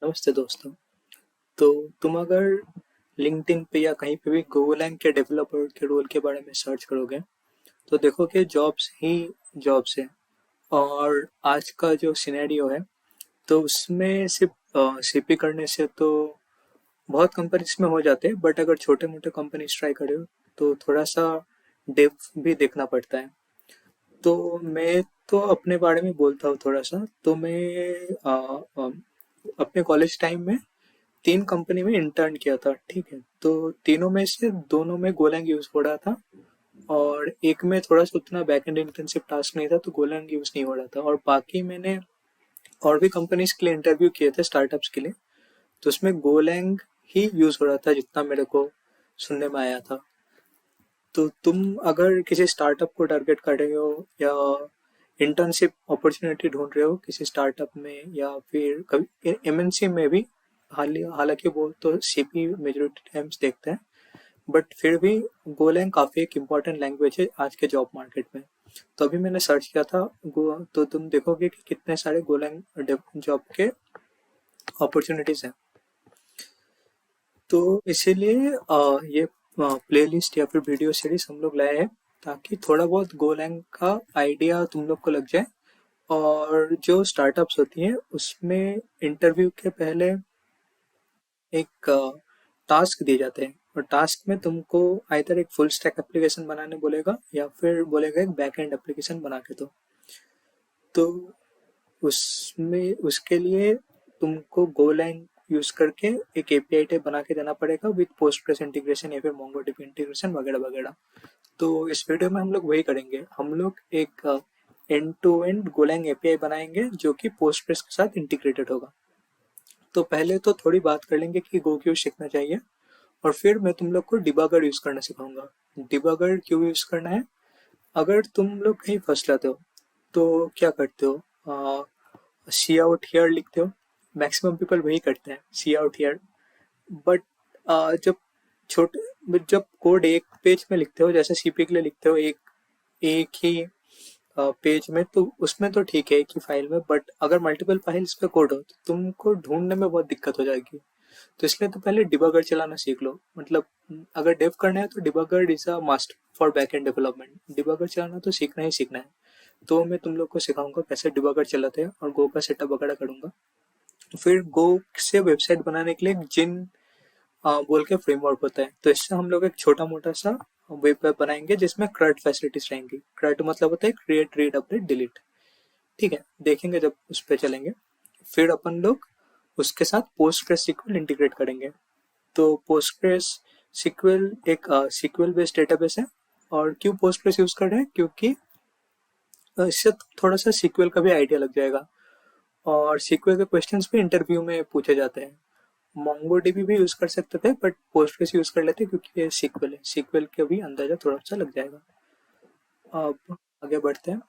नमस्ते दोस्तों। तो तुम अगर लिंक्डइन पे या कहीं पे भी गोलैंग के डेवलपर के रोल के बारे में सर्च करोगे तो देखोगे जॉब्स ही जॉब्स है। और आज का जो सिनेरियो है तो उसमें सिर्फ सीपी करने से तो बहुत कंपनीज में हो जाते हैं, बट अगर छोटे मोटे कंपनीज ट्राई करे तो थोड़ा सा डेप्थ भी देखना पड़ता है। तो मैं तो अपने बारे में बोलता हूँ थोड़ा सा। तो मैं अपने कॉलेज टाइम में 3 कंपनी में इंटर्न किया था, ठीक है? तो तीनों में से दोनों में गोलैंग यूज़ हो रहा था और एक में थोड़ा-सा उतना बैकएंड इंटेंसिव टास्क नहीं था तो गोलैंग यूज़ नहीं हो रहा था। और बाकी मैंने और भी कंपनीज के लिए इंटरव्यू किए थे स्टार्टअप्स के लिए, तो उसमें गोलैंग ही यूज़ हो रहा था जितना मेरे को सुनने में आया था। तो तुम अगर किसी स्टार्टअप को टारगेट कर रहे हो या इंटर्नशिप अपॉर्चुनिटी ढूंढ रहे हो किसी स्टार्टअप में या फिर कभी एमएनसी में भी, हालांकि वो तो सीपी मेजोरिटी टाइम्स देखते हैं, बट फिर भी गोलैंग काफ़ी एक इम्पॉर्टेंट लैंग्वेज है आज के जॉब मार्केट में। तो अभी मैंने सर्च किया था तो तुम देखोगे कि कितने सारे गोलैंग जॉब के अपॉर्चुनिटीज हैं। तो इसीलिए ये प्लेलिस्ट या फिर वीडियो सीरीज हम लोग लाए हैं ताकि थोड़ा बहुत गोलैंग का आइडिया तुम लोग को लग जाए। और जो स्टार्टअप्स होती हैं उसमें इंटरव्यू के पहले एक टास्क दिए जाते हैं और टास्क में तुमको आइदर एक फुल स्टैक एप्लीकेशन बनाने बोलेगा या फिर बोलेगा एक बैक एंड एप्लीकेशन बना के दो। तो उसमें उसके लिए तुमको गोलैंग यूज करके एक एपीआई टाइप बना के देना पड़ेगा विद पोस्टग्रेस इंटीग्रेशन या फिर मोंगोडीबी इंटीग्रेशन वगैरह वगैरह। तो इस वीडियो में हम लोग वही करेंगे। हम लोग एक end to end Golang API बनाएंगे जो कि पोस्टग्रेस के साथ इंटीग्रेटेड होगा। तो पहले तो थोड़ी बात कर लेंगे कि गो क्यों सीखना चाहिए और फिर मैं तुम लोग को डिबगर यूज करना सिखाऊंगा। डिबगर क्यों यूज करना है? अगर तुम लोग कहीं फंस जाते हो तो क्या करते हो? सी आउट हियर लिखते हो। मैक्सिमम पीपल वही करते हैं, सी आउट हियर। बट जब जब कोड एक पेज में लिखते हो जैसे सीपी के लिए लिखते हो एक एक ही पेज में, तो उसमें तो ठीक है एक ही फाइल में, बट अगर मल्टीपल फाइल्स पे कोड हो तो तुमको ढूंढने में बहुत दिक्कत हो जाएगी। तो इसलिए तो पहले डिबगर चलाना सीख लो। मतलब अगर डेव करना है तो debugger is a must for backend development. Debugger चलाना तो सीखना ही सीखना है। तो मैं तुम लोग को सिखाऊंगा कैसे डिबगर चलाते हैं और गो का सेटअप वगैरह करूंगा। फिर गो से वेबसाइट बनाने के लिए जिन बोल के फ्रेमवर्क होता है, तो इससे हम लोग एक छोटा मोटा सा वेब बनाएंगे जिसमें CRUD फैसिलिटीज रहेंगी। CRUD मतलब होता है क्रिएट रीड अपडेट डिलीट। ठीक है, देखेंगे जब उस पर चलेंगे। फिर अपन लोग उसके साथ पोस्टग्रेस सीक्वल इंटीग्रेट करेंगे। तो पोस्टग्रेस सीक्वल एक सीक्वल बेस्ड डेटाबेस है। और क्यों पोस्टग्रेस यूज कर रहे हैं? क्योंकि इससे थोड़ा सा सीक्वल का भी आइडिया लग जाएगा और सीक्वल के क्वेश्चंस भी इंटरव्यू में पूछे जाते हैं। मोंगोडीबी भी यूज कर सकते थे बट पोस्टग्रेस यूज कर लेते क्योंकि ये सीक्वल है, सीक्वल का भी अंदाजा थोड़ा सा लग जाएगा। अब आगे बढ़ते हैं।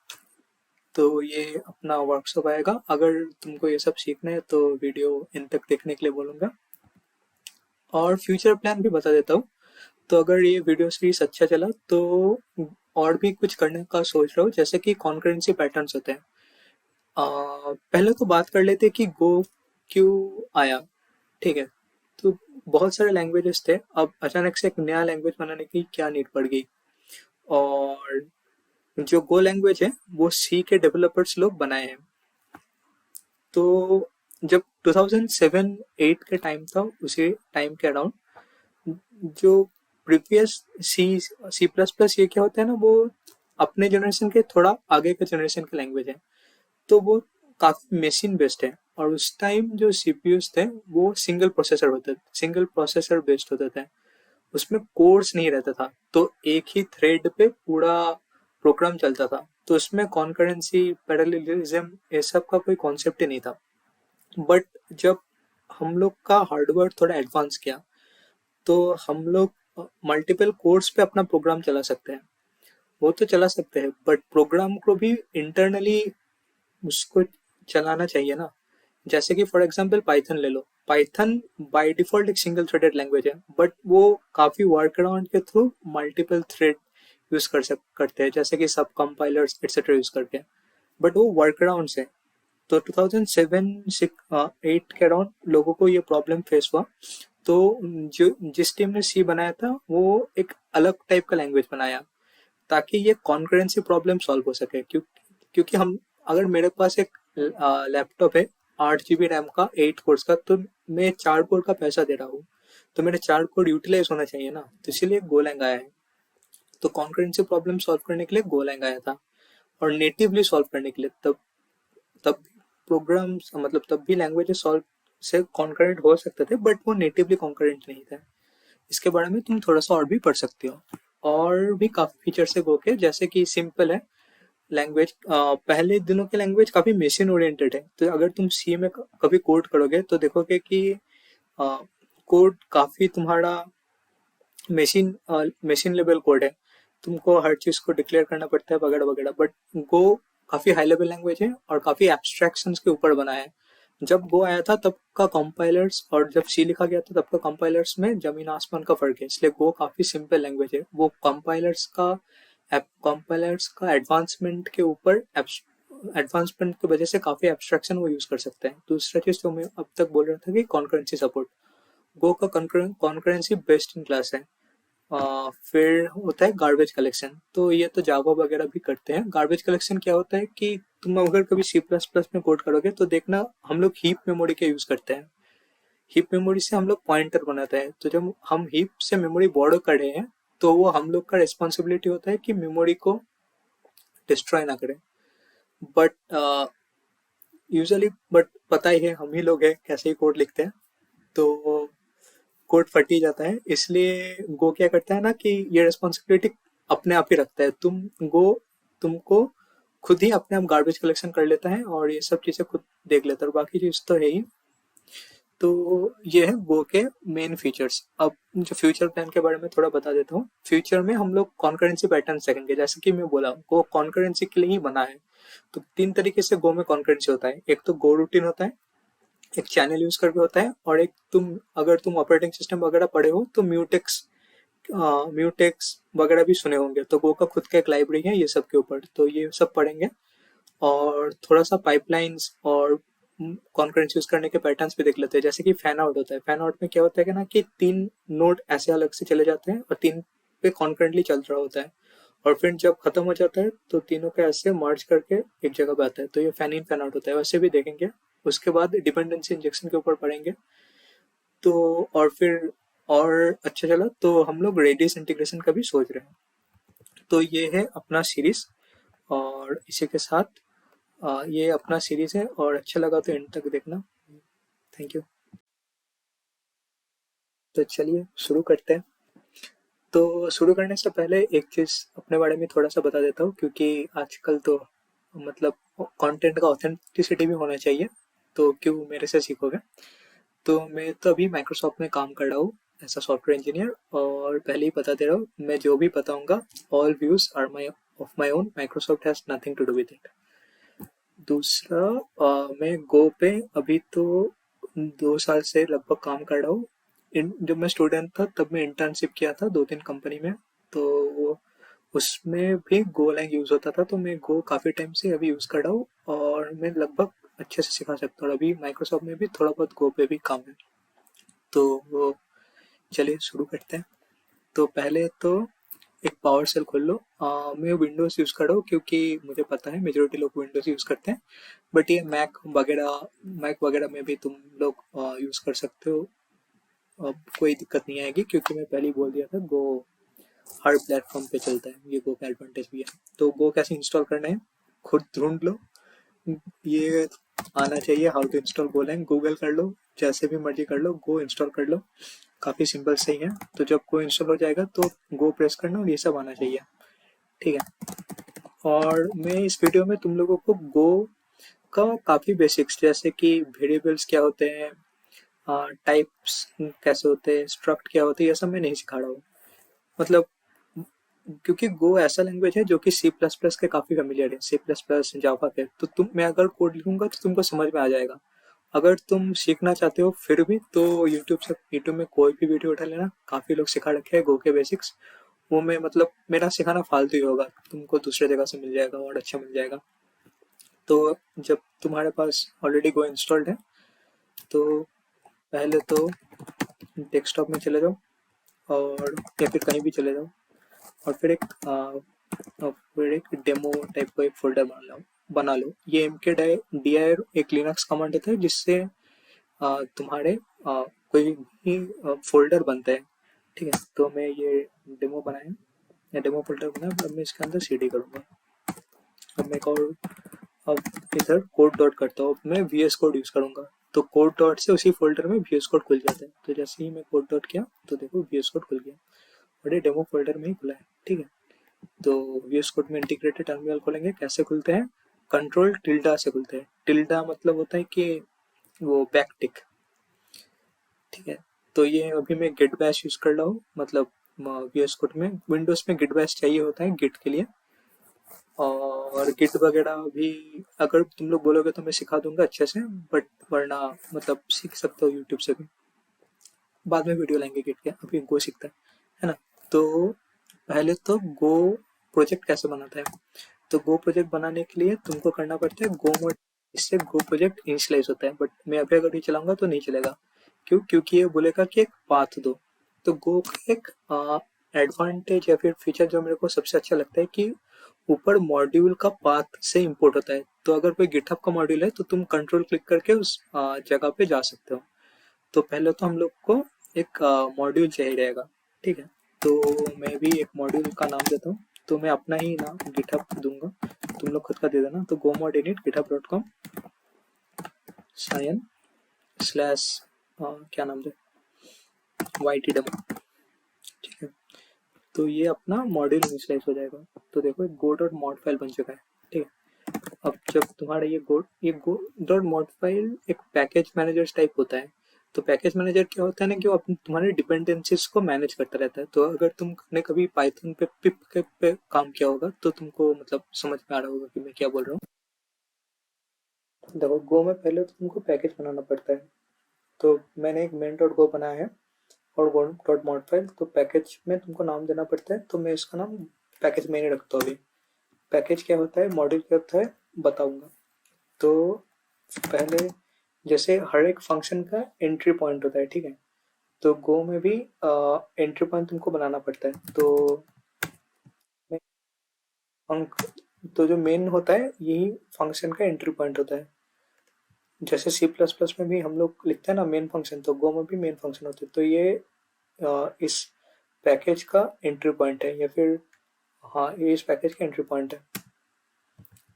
तो ये अपना वर्कशॉप आएगा। अगर तुमको ये सब सीखना है तो वीडियो इन तक देखने के लिए बोलूंगा। और फ्यूचर प्लान भी बता देता हूँ। तो अगर ये वीडियो सीरीज अच्छा चला तो और भी कुछ करने का सोच रहा हूँ, जैसे कि कॉन्करेंसी पैटर्न्स होते हैं। पहले तो बात कर लेते हैं कि गो क्यों आया। ठीक है, तो बहुत सारे लैंग्वेजेस थे, अब अचानक से एक नया लैंग्वेज बनाने की क्या नीड पड़ गई। और जो गो लैंग्वेज है वो सी के डेवलपर्स लोग बनाए हैं। तो जब 2007-8 के टाइम था उसी टाइम के अराउंड जो प्रीवियस सी सी प्लस प्लस ये क्या होता है ना, वो अपने जनरेशन के थोड़ा आगे के जनरेशन के लैंग्वेज है। तो वो काफी मशीन बेस्ड है। और उस टाइम जो सीपीयूज थे वो सिंगल प्रोसेसर बेस्ड होते थे। उसमें कोर्स नहीं रहता था, तो एक ही थ्रेड पे पूरा प्रोग्राम चलता था। तो उसमें कॉन्करेंसी पैरेललिज्म ये सब का कोई कॉन्सेप्ट ही नहीं था। बट जब हम लोग का हार्डवेयर थोड़ा एडवांस किया तो हम लोग मल्टीपल कोर्स पे अपना प्रोग्राम चला सकते हैं। वो तो चला सकते हैं बट प्रोग्राम को भी इंटरनली उसको चलाना चाहिए ना। जैसे कि फॉर एग्जांपल पाइथन ले लो। पाइथन बाय डिफॉल्ट एक सिंगल थ्रेडेड लैंग्वेज है, बट वो काफी वर्कअराउंड के थ्रू मल्टीपल थ्रेड यूज करते हैं, जैसे कि सब कंपाइलर्स एक्सेट्रा यूज करके। बट वो वर्कअराउंड है। तो 2007-8 के अराउंड लोगों को ये प्रॉब्लम फेस हुआ। तो जो जिस टीम ने सी बनाया था वो एक अलग टाइप का लैंग्वेज बनाया ताकि ये कॉन्करेंसी प्रॉब्लम सॉल्व हो सके। क्योंकि हम अगर मेरे पास एक लैपटॉप है 8 GB रैम का 8 कोर्स का, तो मैं 4 कोर का पैसा दे रहा हूँ, तो मेरे 4 कोर यूटिलाइज होना चाहिए ना, तो इसीलिए गोलैंग आया है। तो कॉन्करेंसी प्रॉब्लम सॉल्व करने के लिए गोलैंग आया था, और नेटिवली सॉल्व करने के लिए तब तब प्रोग्राम्स मतलब तब भी लैंग्वेजेस सॉल्व से कॉन्करेंट हो सकते थे, बट वो नेटिवली कॉन्करेंट नहीं थे। इसके बारे में तुम थोड़ा सा और भी पढ़ सकते हो। और भी काफी फीचर्स है गो के, जैसे कि सिंपल है लैंग्वेज। पहले दिनों की लैंग्वेज काफी मशीन ओरिएंटेड है, तो अगर तुम सी में कभी कोड करोगे तो देखोगे कि कोड काफी तुम्हारा मशीन मशीन लेवल कोड है, तुमको हर चीज को डिक्लेयर करना पड़ता है वगैरह वगैरह। बट गो काफी हाई लेवल लैंग्वेज है और काफी एब्स्ट्रैक्शंस के ऊपर बना है। जब गो आया था तब का कंपाइलर्स और जब सी लिखा गया था तब का कंपाइलर्स में जमीन आसमान का फर्क है, इसलिए गो काफी सिंपल लैंग्वेज है। वो कंपाइलर्स का एडवांसमेंट के ऊपर एडवांसमेंट की वजह से काफी एब्स्ट्रैक्शन वो यूज कर सकते हैं। दूसरा चीज जो मैं अब तक बोल रहा था कि कॉन्करेंसी सपोर्ट, गो का कॉन्करेंसी बेस्ट इन क्लास है। फिर होता है गार्बेज कलेक्शन, तो ये तो जावा वगैरह भी करते हैं। गार्बेज कलेक्शन क्या होता है कि तुम अगर कभी सी प्लस प्लस में कोड करोगे तो देखना हम लोग हीप मेमोरी का यूज करते हैं। हीप मेमोरी से हम लोग पॉइंटर बनाते हैं, तो जब हम हीप से मेमोरी बोर्डो कर रहे हैं तो वो हम लोग का रिस्पॉन्सिबिलिटी होता है कि मेमोरी को डिस्ट्रॉय ना करें। बट बट पता ही है हम ही लोग हैं कैसे ही कोड लिखते हैं, तो कोड फट ही जाता है। इसलिए गो क्या करता है ना कि ये रिस्पॉन्सिबिलिटी अपने आप ही रखता है। तुमको खुद ही अपने आप गार्बेज कलेक्शन कर लेता है और ये सब चीजें खुद देख लेता है, और बाकी चीज तो है ही। तो ये है गो के मेन फीचर्स। अब जो फ्यूचर प्लान के बारे में थोड़ा बता देता हूँ। फ्यूचर में हम लोग कॉन्करेंसी पैटर्न सीखेंगे, जैसे कि मैं बोला गो कॉन्करेंसी के लिए ही बना है। तो 3 तरीके से गो में कॉन्करेंसी होता है। एक तो गो रूटीन होता है, एक चैनल यूज करके होता है, और एक अगर तुम ऑपरेटिंग सिस्टम वगैरह पढ़े हो तो म्यूटेक्स वगैरह भी सुने होंगे। तो गो का खुद का एक लाइब्रेरी है ये सब के ऊपर, तो ये सब पढ़ेंगे। और थोड़ा सा पाइपलाइंस और कॉन्करेंस यूज करने के पैटर्न्स भी देख लेते हैं। जैसे कि फैन आउट होता है, फैन आउट में क्या होता है कि ना कि 3 नोड ऐसे अलग से चले जाते हैं और 3 पे कॉन्करेंटली चल रहा होता है, और फिर जब खत्म हो जाता है तो तीनों को ऐसे मर्ज करके एक जगह पे आता है, तो ये फैन इन फैन आउट होता है। वैसे भी देखेंगे। उसके बाद डिपेंडेंसी इंजेक्शन के ऊपर पढ़ेंगे। तो और फिर और अच्छा चला तो हम लोग रेडियस इंटीग्रेशन का भी सोच रहे हैं। तो ये है अपना सीरीज, और इसी के साथ ये अपना सीरीज है, और अच्छा लगा तो एंड तक देखना। Thank you. तो चलिए शुरू करते हैं। तो शुरू करने से पहले एक चीज अपने बारे में थोड़ा सा बता देता हूँ, क्योंकि आजकल तो मतलब कंटेंट का ऑथेंटिसिटी भी होना चाहिए, तो क्यों मेरे से सीखोगे। तो मैं तो अभी माइक्रोसॉफ्ट में काम कर रहा हूँ एज अ सॉफ्टवेयर इंजीनियर, और पहले ही बता दे रहा हूँ मैं जो भी बताऊंगा all views are my of my own, Microsoft has nothing to do with it. दूसरा, मैं गो पे अभी तो 2 साल से लगभग काम कर रहा हूँ। जब मैं स्टूडेंट था तब मैं इंटर्नशिप किया था 2-3 कंपनी में, तो उसमें भी गो लैंग यूज होता था, तो मैं गो काफी टाइम से अभी यूज कर रहा हूँ और मैं लगभग अच्छे से सिखा सकता हूँ। अभी माइक्रोसॉफ्ट में भी थोड़ा बहुत गो पे भी काम है। तो वो चलिए शुरू करते हैं। तो पहले तो एक पावर सेल खोल लो। मैं विंडोज यूज कर रहा हूँ क्योंकि मुझे पता है मेजोरिटी लोग विंडोज यूज करते हैं, बट ये मैक वगैरह में भी तुम लोग यूज कर सकते हो। कोई दिक्कत नहीं आएगी, क्योंकि मैं पहले ही बोल दिया था गो हर प्लेटफॉर्म पे चलता है, ये गो का एडवांटेज भी है। तो गो कैसे इंस्टॉल करना है खुद ढूंढ लो, ये आना चाहिए। How to install Golang Google कर लो, जैसे भी मर्जी कर लो, गो इंस्टॉल कर लो। काफी सिंपल सही है। तो जब गो इंस्टॉल हो जाएगा तो गो प्रेस करना और ये सब आना चाहिए। ठीक है। और मैं इस वीडियो में तुम लोगों को गो का काफी बेसिक्स, जैसे कि वेरिएबल्स क्या होते हैं, टाइप्स कैसे होते हैं, स्ट्रक्ट क्या होते हैं, ये सब मैं नहीं सिखा रहा हूँ। मतलब क्योंकि गो ऐसा लैंग्वेज है जो कि सी प्लस प्लस के काफी फेमिलियर है, सी प्लस प्लस जावा के, तो मैं अगर कोड लिखूंगा तो तुमको समझ में आ जाएगा। अगर तुम सीखना चाहते हो फिर भी तो यूट्यूब में कोई भी वीडियो उठा लेना, काफी लोग सिखा रखे हैं गो के बेसिक्स। वो मैं मतलब मेरा सिखाना फालतू ही होगा, तुमको दूसरे जगह से मिल जाएगा और अच्छा मिल जाएगा। तो जब तुम्हारे पास ऑलरेडी गो इंस्टॉल्ड है तो पहले तो डेस्कटॉप में चले जाओ और या फिर कहीं भी चले जाओ और फिर एक डेमो टाइप का एक फोल्डर बना लो। ये mkdir एक लिनक्स कमांड होता है जिससे तुम्हारे कोई भी फोल्डर बनता है। ठीक है, तो मैं ये डेमो बनाया, या डेमो फोल्डर बनाया, अब मैं इसके अंदर cd करूँगा। अब मैं एक और अब इधर कोड डॉट करता हूँ, मैं VS कोड यूज़ करूँगा। तो कोड डॉट से उसी फोल्डर में VS कोड खुल जाता है। तो जैसे ही मैं कोड डॉट किया तो देखो VS कोड खुल गया और ये डेमो फोल्डर में ही खुला है। ठीक है, तो VS कोड में इंटीग्रेटेड टर्मिनल खोलेंगे। कैसे खुलते हैं? कंट्रोल टिल्डा से खुलते हैं। टिल्डा मतलब होता है कि वो बैकटिक। ठीक है, तो ये अभी मैं गिट बैश यूज कर रहा हूँ, मतलब VS कोड में विंडोज में गिट बैश चाहिए होता है गिट के लिए। और गिट वगैरह भी अगर तुम लोग बोलोगे तो मैं सिखा दूंगा अच्छे से, बट वरना मतलब सीख सकते हो यूट्यूब से भी। बाद में वीडियो लाएंगे गिट के, अभी गो सीखता है ना। तो पहले तो गो प्रोजेक्ट कैसे बनाता है? तो गो प्रोजेक्ट बनाने के लिए तुमको करना पड़ता है गो मोड। इससे गो प्रोजेक्ट इनिशियलाइज होता है, बट मैं अभी अगर ये चलाऊंगा तो नहीं चलेगा। क्यों? क्योंकि ये बोलेगा कि एक पाथ दो। तो गो का एक एडवांटेज या फिर फीचर जो मेरे को सबसे अच्छा लगता है कि ऊपर मॉड्यूल का पाथ से इंपोर्ट होता है। तो अगर कोई गिटहब का मॉड्यूल है तो तुम कंट्रोल क्लिक करके उस जगह पे जा सकते हो। तो पहले तो हम लोग को एक मॉड्यूल चाहिए रहेगा। ठीक है, तो मैं भी एक मॉड्यूल का नाम देता हूँ। तो मैं अपना ही नाम गिटहब दूंगा, तुम लोग खुद का दे देना। तो go mod init github.com sign slash क्या नाम दे, YT डेमो। ठीक है, तो ये अपना मॉड्यूल इनिशियलाइज हो जाएगा। तो देखो एक गो डॉट मॉड फाइल बन चुका है। ठीक है, अब जब तुम्हारा ये गो डॉट मॉड फाइल एक पैकेज मैनेजर टाइप होता है। तो पैकेज मैनेजर क्या होता है ना कि वो अपनी तुम्हारी डिपेंडेंसीज को मैनेज करता रहता है। तो अगर तुमने कभी पाइथन पे पिप के पे काम किया होगा तो तुमको मतलब समझ में आ रहा होगा कि मैं क्या बोल रहा हूँ। देखो गो में पहले तो तुमको पैकेज बनाना पड़ता है। तो मैंने एक मेन डॉट गो बनाया है और गो डॉट मॉड फाइल। तो पैकेज में तुमको नाम देना पड़ता है, तो मैं इसका नाम पैकेज में ही रखता हूँ अभी। पैकेज क्या होता है, मॉड्यूल क्या होता है, बताऊंगा। तो पहले जैसे हर एक फंक्शन का एंट्री पॉइंट होता है। ठीक है, तो गो में भी एंट्री पॉइंट तुमको बनाना पड़ता है। तो अंक तो जो मेन होता है यही फंक्शन का एंट्री पॉइंट होता है। जैसे सी प्लस प्लस में भी हम लोग लिखते हैं ना मेन फंक्शन, तो गो में भी मेन फंक्शन होते हैं। तो ये इस पैकेज का एंट्री पॉइंट है, या फिर हाँ ये इस पैकेज का एंट्री पॉइंट है।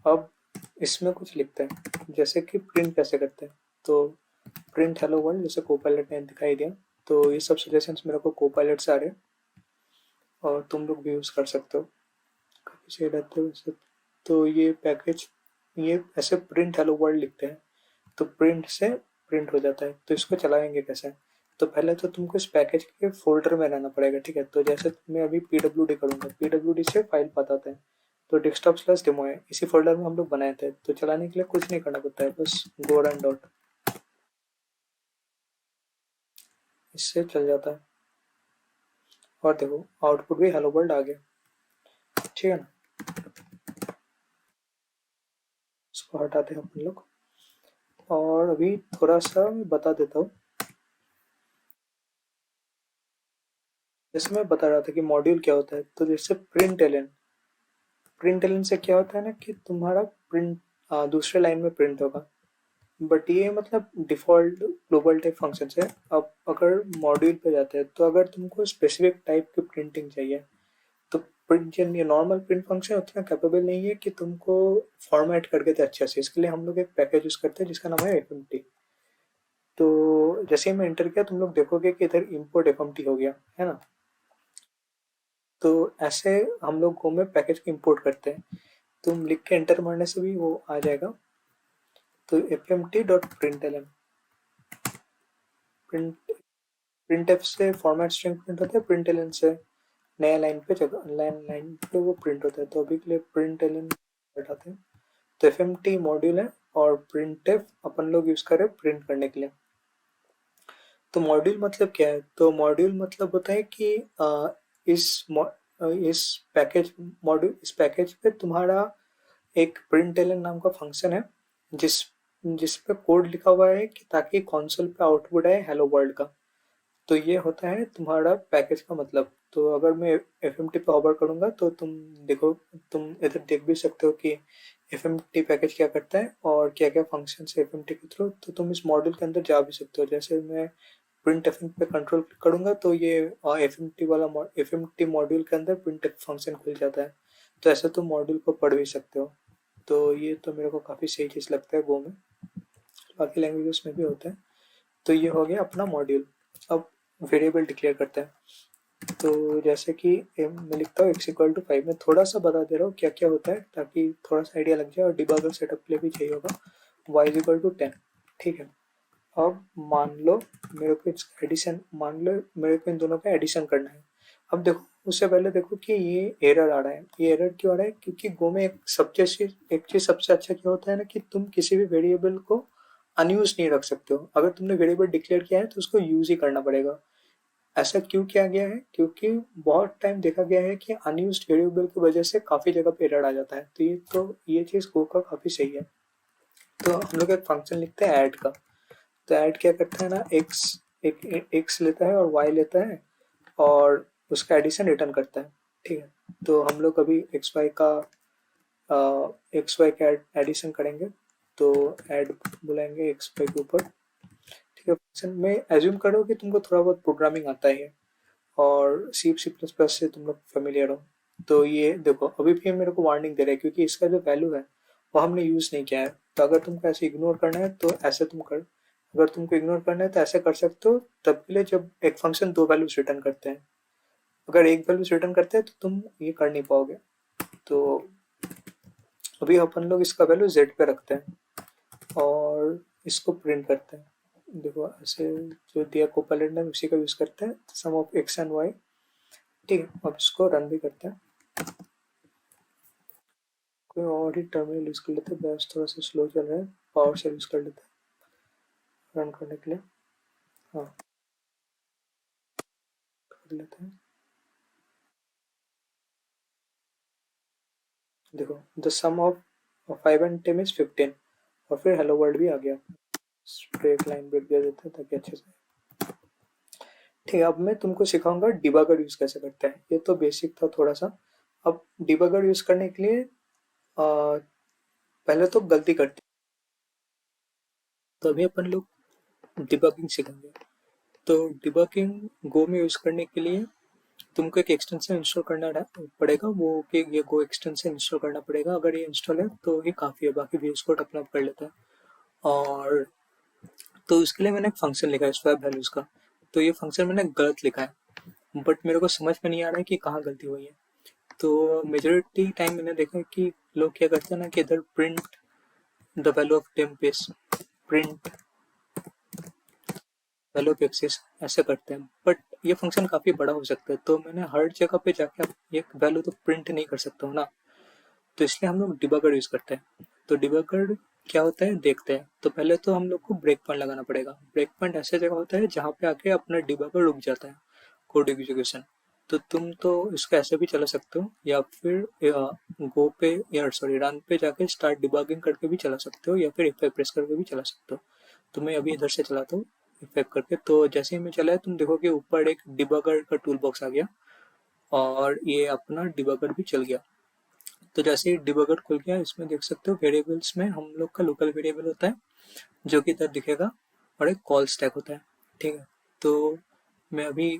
अब इसमें कुछ लिखते हैं, जैसे कि प्रिंट कैसे करते हैं। तो प्रिंट हेलो वर्ल्ड, जैसे कोपायलट ने दिखाई दिया। तो ये सब सजेशंस मेरे को कोपायलट से आ रहे हैं और तुम लोग भी यूज़ कर सकते हो, काफ़ी सही रहते हो वैसे। तो ये पैकेज ये ऐसे प्रिंट हेलो वर्ल्ड लिखते हैं, तो प्रिंट से प्रिंट हो जाता है। तो इसको चलाएंगे कैसे? तो पहले तो तुमको इस पैकेज के फोल्डर में रहना पड़ेगा। ठीक है, तो जैसे मैं अभी pwd करूँगा, pwd से फाइल पाथ आता है। तो डेस्कटॉप स्लैश डेमो है, इसी फोल्डर में हम लोग बनाए थे। तो चलाने के लिए कुछ नहीं करना पड़ता है, बस गो रन डॉट, इससे चल जाता है। और देखो आउटपुट भी हेलो वर्ल्ड आ गया। ठीक है ना, इसको हटाते हैं अपन लोग। और अभी थोड़ा सा मैं बता देता हूँ। जैसे मैं बता रहा था कि मॉड्यूल क्या होता है, तो जैसे प्रिंट एलन से क्या होता है ना कि तुम्हारा प्रिंट दूसरे लाइन में प्रिंट होगा। बट ये मतलब डिफॉल्ट ग्लोबल टाइप फंक्शन है। अब अगर मॉड्यूल पे जाते हैं तो अगर तुमको स्पेसिफिक टाइप की प्रिंटिंग चाहिए तो प्रिंट ये नॉर्मल प्रिंट फंक्शन उतना कैपेबल नहीं है कि तुमको फॉर्मेट करके दे अच्छे से। इसके लिए हम लोग एक पैकेज यूज करते हैं जिसका नाम है एफएमटी। तो जैसे ही मैं एंटर किया तुम लोग देखोगे कि इधर इम्पोर्ट एफएमटी हो गया है ना। तो ऐसे हम लोग गो में पैकेज को इम्पोर्ट करते हैं। तुम लिख के एंटर मारने से भी वो आ जाएगा। तो F M T dot print L N, print print F से फॉर्मेट स्ट्रिंग प्रिंट होता है, प्रिंट एल एन से नया लाइन पे जगह लाइन पे वो प्रिंट होता है। तो अभी के लिए प्रिंट एल एन हटाते हैं। तो एफ एम टी मॉड्यूल है और प्रिंट एफ अपन लोग यूज करें प्रिंट करने के लिए। तो मॉड्यूल मतलब क्या है? तो मॉड्यूल मतलब होता है कि इस पैकेज पे तुम्हारा एक println नाम का फंक्शन है जिस जिस पे कोड लिखा हुआ है कि ताकि कंसोल पे आउटपुट आए हेलो वर्ल्ड का। तो ये होता है तुम्हारा पैकेज का मतलब। तो अगर मैं एफ पे होवर करूंगा तो तुम देखो, तुम इधर देख भी सकते हो कि एफ पैकेज क्या करता है और क्या क्या फंक्शन है एफ के थ्रू। तो तुम इस मॉड्यूल के अंदर जा भी सकते हो। जैसे मैं प्रिंट एफ पे कंट्रोल करूंगा तो ये एफ वाला एफ मॉड्यूल के अंदर प्रिंट फंक्शन खुल जाता है। तो ऐसे तुम मॉड्यूल को पढ़ भी सकते हो। तो ये तो मेरे को काफ़ी सही चीज़ लगता है गो में। बाकी लैंग्वेजेस में भी होता है। तो ये हो गया अपना मॉड्यूल। अब वेरिएबल डिक्लेयर करते हैं। तो जैसे कि मैं लिखता हूँ x=5। मैं थोड़ा सा बता दे रहा हूँ क्या क्या होता है ताकि थोड़ा सा आइडिया लग जाए, और डिबगर सेटअप के लिए भी चाहिए होगा। y=10। ठीक है। अब मान लो मेरे को इसका एडिशन, मान लो मेरे को इन दोनों का एडिशन करना है। अब देखो, उससे पहले देखो कि ये एरर आ रहा है। ये एरर क्यों आ रहा है? क्योंकि गो में एक चीज सबसे अच्छा क्या होता है ना कि तुम किसी भी वेरिएबल को अनयूज नहीं रख सकते हो। अगर तुमने वेरिएबल डिक्लेयर किया है तो उसको यूज ही करना पड़ेगा। ऐसा क्यों किया गया है? क्योंकि बहुत टाइम देखा गया है कि अनयूज्ड वेरिएबल की वजह से काफी जगह पे एरर आ जाता है। तो ये चीज गो का काफी सही है। तो हम लोग एक फंक्शन लिखते हैं ऐड का। तो ऐड क्या करता है ना, एक्स लेता है और वाई लेता है और उसका एडिशन रिटर्न करता है। ठीक है। तो हम लोग अभी एक्स वाई का एडिशन करेंगे। तो ऐड बुलाएंगे एक्स वाई के ऊपर। ठीक है। फंक्शन में एज्यूम करो कि तुमको थोड़ा बहुत प्रोग्रामिंग आता है और सी++ से तुम लोग फेमिलियर हो। तो ये देखो, अभी भी मेरे को वार्निंग दे रहा है क्योंकि इसका जो वैल्यू है वो हमने यूज नहीं किया है। तो अगर तुमको ऐसे इग्नोर करना है तो ऐसे तुम कर, अगर तुमको इग्नोर करना है तो ऐसे कर सकते हो। तब के लिए जब एक फंक्शन दो वैल्यूज रिटर्न करते हैं, अगर एक वैल्यूज रिटर्न करते हैं तो तुम ये कर नहीं पाओगे। तो अभी अपन लोग इसका वैल्यू जेड पे रखते हैं और इसको प्रिंट करते हैं। देखो ऐसे जो दिया कोपलेट है उसी का यूज करते हैं, सम ऑफ एक्स एंड वाई। ठीक है। अब इसको रन भी करते हैं। कोई और ही टर्मिनल यूज कर लेते हैं, बस थोड़ा सा स्लो चल रहा है। पावर शेल यूज कर लेते हैं रन करने के लिए। हाँ, कर लेते हैं। देखो, the sum of 5 and 10 is 15 और फिर हेलो वर्ल्ड भी आ गया। स्ट्रेट लाइन ब्रेक दे देते हैं ताकि अच्छे से। ठीक है। अब मैं तुमको सिखाऊंगा डिबगर यूज कैसे करते हैं। ये तो बेसिक था थोड़ा सा। अब डिबगर यूज करने के लिए पहले तो गलती करते हैं। तो अभी अपन लोग डिबगिंग सीखेंगे। तो डिबगिंग गो में यूज करने के लिए तुमको एक एक्सटेंशन इंस्टॉल करना पड़ेगा। वो कि ये गो एक्सटेंशन इंस्टॉल करना पड़ेगा। अगर ये इंस्टॉल है तो ही काफ़ी है, बाकी VS कोड अपना कर लेता है। और तो इसके लिए मैंने एक फंक्शन लिखा है स्वैप वैल्यूज का। तो ये फंक्शन मैंने गलत लिखा है, बट मेरे को समझ में नहीं आ रहा है कि कहाँ गलती हुई है। तो मेजोरिटी टाइम मैंने देखा है कि लोग क्या करते हैं ना कि इधर print the value of temp is print value of axis ऐसे करते हैं। बट ये फंक्शन काफ़ी बड़ा हो सकता है, तो मैंने हर जगह पे जाके एक वैल्यू तो प्रिंट नहीं कर सकता हूँ ना। तो इसलिए हम लोग डिबगर यूज करते हैं। तो डिबगर क्या होता है देखते हैं। तो पहले तो हम लोग को ब्रेक पॉइंट लगाना पड़ेगा। ब्रेक पॉइंट ऐसे जगह होता है जहाँ पे आके अपना डिबगर रुक जाता है कोड एग्जीक्यूशन। तो तुम तो इसको ऐसे भी चला सकते हो या फिर गो पे या सॉरी रन पे जाके स्टार्ट डिबगिंग करके भी चला सकते हो या फिर F5 प्रेस करके भी चला सकते हो। तो मैं अभी इधर से चलाता हूँ F5 करके। तो जैसे ही मैं चलाया तुम देखोगे ऊपर एक डिबगर का टूल बॉक्स आ गया और ये अपना डिबगर भी चल गया। तो जैसे ही डिबगर खुल गया, इसमें देख सकते हो वेरिएबल्स में हम लोग का लोकल वेरिएबल होता है जो कि इधर दिखेगा और एक कॉल स्टैक होता है। ठीक है। तो मैं अभी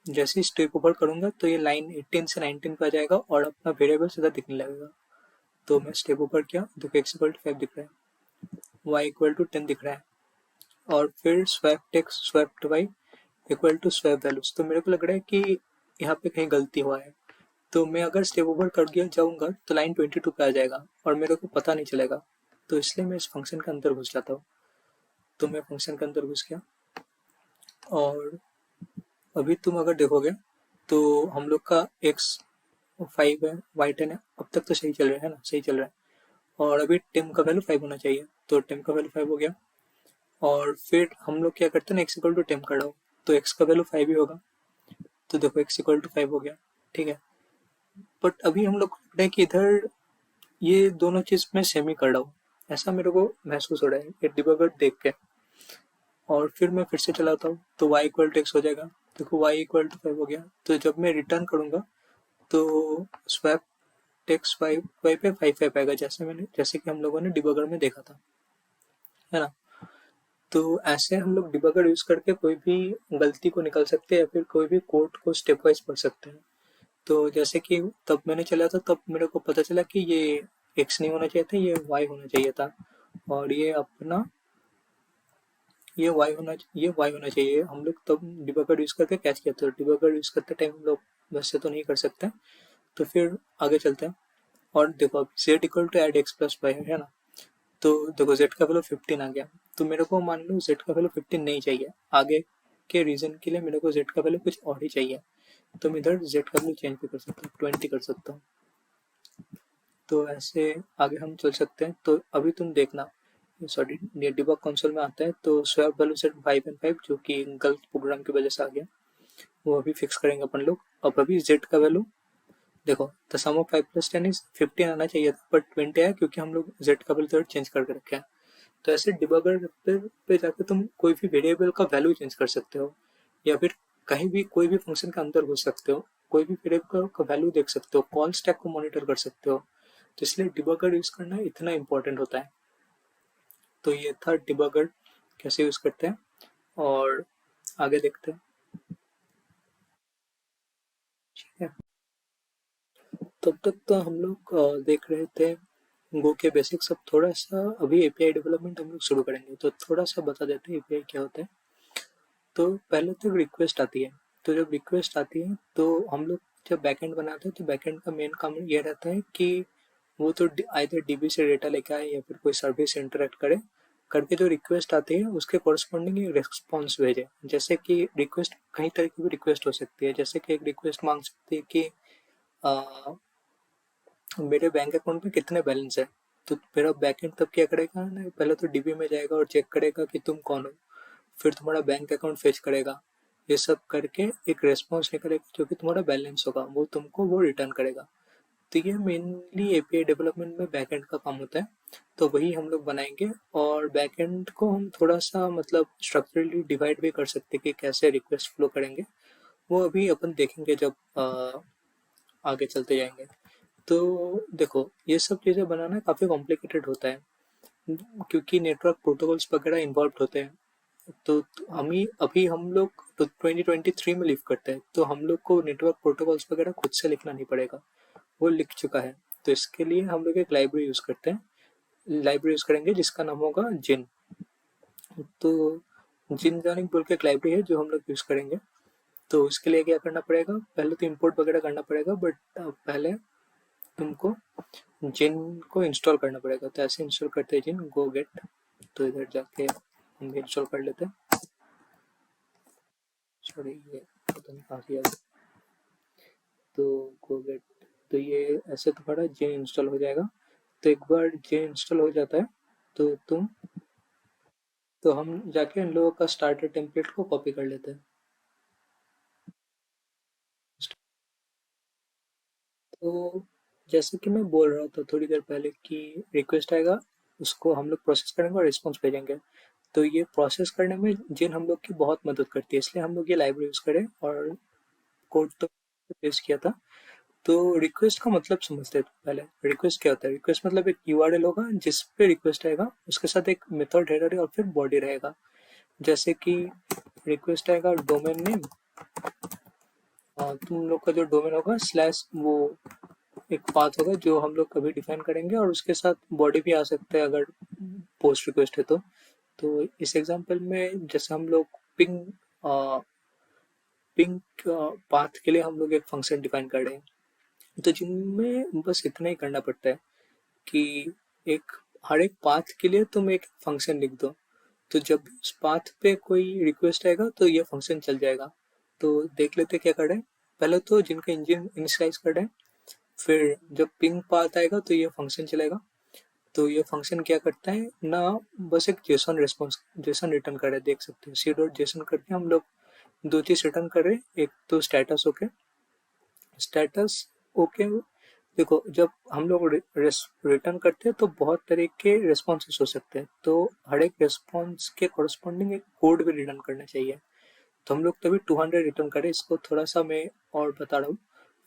जैसे ही स्टेप ओवर करूंगा तो ये लाइन 18 से 19 पे आ जाएगा और अपना वेरिएबल सीधा दिखने लगेगा। तो मैं स्टेप ओवर किया, देखो x=5 दिख रहा है, y=10 दिख रहा है और फिर swap text swap Y equal to swap values. तो मेरे को लग रहा है कि यहाँ पे कहीं गलती हुआ है। तो मैं अगर स्टेप ओवर कर गया जाऊंगा तो लाइन 22 पे आ जाएगा और मेरे को पता नहीं चलेगा। तो इसलिए मैं इस फंक्शन के अंदर घुस जाता हूँ। तो मैं फंक्शन के अंदर घुस गया और अभी तुम अगर देखोगे तो हम लोग का x5 है, y10 है। अब तक तो सही चल रहा है ना, सही चल रहा है। और अभी टेम का वैल्यू 5 होना चाहिए, तो टेम का वैल्यू 5 हो गया। और फिर हम लोग क्या करते हैं ना, x=10 कर रहा हो तो x का वैल्यू 5 ही होगा। तो देखो x=5 हो गया। ठीक है। बट अभी हम लोग को लग रहा है कि इधर ये दोनों चीज मैं सेम ही कर रहा हूँ, ऐसा मेरे को महसूस हो रहा है ये डिबगर देख के। और फिर मैं फिर से चलाता हूँ तो y इक्वल टू एक्स हो जाएगा। देखो y इक्वल टू 5 हो गया, तो जब मैं रिटर्न करूंगा तो स्वैप टेक्स्ट 5 y पे 5 आएगा, जैसे कि हम लोगों ने डिबगर में देखा था, है ना। तो ऐसे हम लोग डिबगर यूज करके कोई भी गलती को निकाल सकते हैं या फिर कोई भी कोड को स्टेप वाइज पढ़ सकते हैं। तो जैसे कि तब मैंने चला था, तब मेरे को पता चला कि ये x नहीं होना चाहिए था, ये y होना चाहिए था। और ये y होना चाहिए। हम लोग तब डिबगर यूज करके कैच किया था। डिबगर यूज करते टाइम हम लोग वैसे तो नहीं कर सकते। तो फिर आगे चलते हैं। और देखो अब z equal to add X plus Y है ना। तो देखो z का वैल्यू 15 आ गया, तो मेरे को मान लो z का वैल्यू 15 नहीं चाहिए। आगे के रीजन के लिए मेरे को z का वैल्यू कुछ और ही चाहिए। तो मैं इधर z का वैल्यू चेंज भी कर सकता हूँ, 20 कर सकता हूँ। तो ऐसे आगे हम चल सकते हैं। तो अभी तुम देखना, सॉरी, ये डिबग कंसोल में आता है तो स्वैप वैल्यू सेट 5 एंड 5 जो कि गलत प्रोग्राम की वजह से आ गया, वो अभी फिक्स करेंगे अपन लोग। अब अभी z का वैल्यू देखो, the sum of 5 plus 10 is 15 आना चाहिए था, बट 20 आया क्योंकि हम लोग z का वैल्यू चेंज करके रखे हैं। तो ऐसे डिबगर पे जाके तुम कोई भी वेरिएबल का वैल्यू चेंज कर सकते हो, या फिर कहीं भी कोई भी फंक्शन के अंदर घुस सकते हो, कोई भी वेरिएबल का वैल्यू देख सकते हो, कॉल स्टैक को मॉनिटर कर सकते हो। तो इसलिए डिबगर यूज करना इतना इंपॉर्टेंट होता है। तो ये था डिबगर कैसे यूज करते हैं, और आगे देखते हैं। ठीक है, तब तक तो हम लोग देख रहे थे गो के बेसिक्स। अब थोड़ा सा अभी एपीआई डेवलपमेंट हम लोग शुरू करेंगे, तो थोड़ा सा बता देते हैं एपीआई क्या होता है। तो पहले तो रिक्वेस्ट आती है। तो जब रिक्वेस्ट आती है तो हम लोग जब बैकएंड बनाते हैं तो बैकएंड का मेन काम ये रहता है कि वो तो आइदर डीबी से डेटा लेके आए या फिर कोई सर्विस से इंटरेक्ट करे, करके जो रिक्वेस्ट आती है उसके कॉरस्पॉन्डिंग रिस्पॉन्स भेजे। जैसे कि रिक्वेस्ट कई तरह की भी रिक्वेस्ट हो सकती है, जैसे कि एक रिक्वेस्ट मांग सकती है कि आ, मेरे बैंक अकाउंट में कितने बैलेंस है। तो मेरा बैकएंड तब क्या करेगा ना, पहले तो डीबी में जाएगा और चेक करेगा कि तुम कौन हो, फिर तुम्हारा बैंक अकाउंट फेच करेगा। ये सब करके एक रेस्पॉन्स निकलेगा जो कि तुम्हारा बैलेंस होगा, वो तुमको वो रिटर्न करेगा। तो ये मेनली एपीआई डेवलपमेंट में बैकएंड का काम होता है। तो वही हम लोग बनाएंगे, और बैकएंड को हम थोड़ा सा मतलब स्ट्रक्चरली डिवाइड भी कर सकते हैं कि कैसे रिक्वेस्ट फ्लो करेंगे। वो अभी अपन देखेंगे जब आगे चलते जाएंगे। तो देखो, ये सब चीज़ें बनाना काफ़ी कॉम्प्लिकेटेड होता है क्योंकि नेटवर्क प्रोटोकॉल्स वगैरह इन्वॉल्व होते हैं। तो अभी हम लोग तो 2023 में लिव करते हैं, तो हम लोग को नेटवर्क प्रोटोकॉल्स वगैरह खुद से लिखना नहीं पड़ेगा, वो लिख चुका है। तो इसके लिए हम लोग एक लाइब्रेरी यूज करते हैं, लाइब्रेरी यूज करेंगे जिसका नाम होगा जिन। तो जिन जानिक बोल के एक लाइब्रेरी है जो हम लोग यूज करेंगे। तो उसके लिए क्या करना पड़ेगा, पहले तो इंपोर्ट वगैरह करना पड़ेगा, बट पहले तुमको जिन को इंस्टॉल करना पड़ेगा। तो ऐसे इंस्टॉल करते हैं जिन गो गेट। तो इधर जाके हम इंस्टॉल कर लेते हैं। सॉरी, ये पता नहीं कहाँ से आ गया। तो गो गेट, तो ये ऐसे तुम्हारा जिन इंस्टॉल हो जाएगा। तो एक बार जिन इंस्टॉल हो जाता है तो हम जाके इन लोगों का स्टार्टर टेम्पलेट को कॉपी कर लेते हैं। तो जैसे कि मैं बोल रहा था थोड़ी देर पहले कि रिक्वेस्ट आएगा, उसको हम लोग प्रोसेस करेंगे और रिस्पॉन्स भेजेंगे। तो ये प्रोसेस करने में जिन हम लोग की बहुत मदद करती है, इसलिए हम लोग ये लाइब्रेरी यूज करें। और कोड तो पेश किया था। तो रिक्वेस्ट का मतलब समझते हैं। तो पहले रिक्वेस्ट क्या होता है। रिक्वेस्ट मतलब एक यूआरएल होगा जिस पे रिक्वेस्ट आएगा, उसके साथ एक मेथड हेडर और फिर बॉडी रहेगा। जैसे कि रिक्वेस्ट आएगा डोमेन नेम, तुम लोग का जो डोमेन होगा स्लैश वो एक पाथ होगा जो हम लोग कभी डिफाइन करेंगे, और उसके साथ बॉडी भी आ सकता है अगर पोस्ट रिक्वेस्ट है तो इस एग्जांपल में जैसे हम लोग पिंग पिंक पाथ के लिए हम लोग एक फंक्शन डिफाइन कर रहे हैं। तो जिनमें बस इतना ही करना पड़ता है कि एक हर एक पाथ के लिए तुम एक फंक्शन लिख दो। तो जब उस पाथ पे कोई रिक्वेस्ट आएगा तो ये फंक्शन चल जाएगा। तो देख लेते क्या कर रहे हैं। पहले तो जिनका इंजन इनिशियलाइज कर रहे हैं, फिर जब पिंग पाथ आएगा तो ये फंक्शन चलेगा। तो ये फंक्शन क्या करता है ना, बस एक जेसन रिस्पॉन्स जेसन रिटर्न कर रहे हैं। देख सकते हैं सी डॉट जेसन करके हम लोग दो चीज रिटर्न कर रहे हैं। एक तो स्टेटस ओके, स्टेटस ओके देखो जब हम लोग रिटर्न करते हैं तो बहुत तरह के रिस्पॉन्सेस हो सकते हैं, तो हर एक रिस्पॉन्स के कॉरस्पॉन्डिंग एक कोड भी रिटर्न करना चाहिए। तो हम लोग तभी 200 रिटर्न करें, इसको थोड़ा सा मैं और बता रहा हूँ।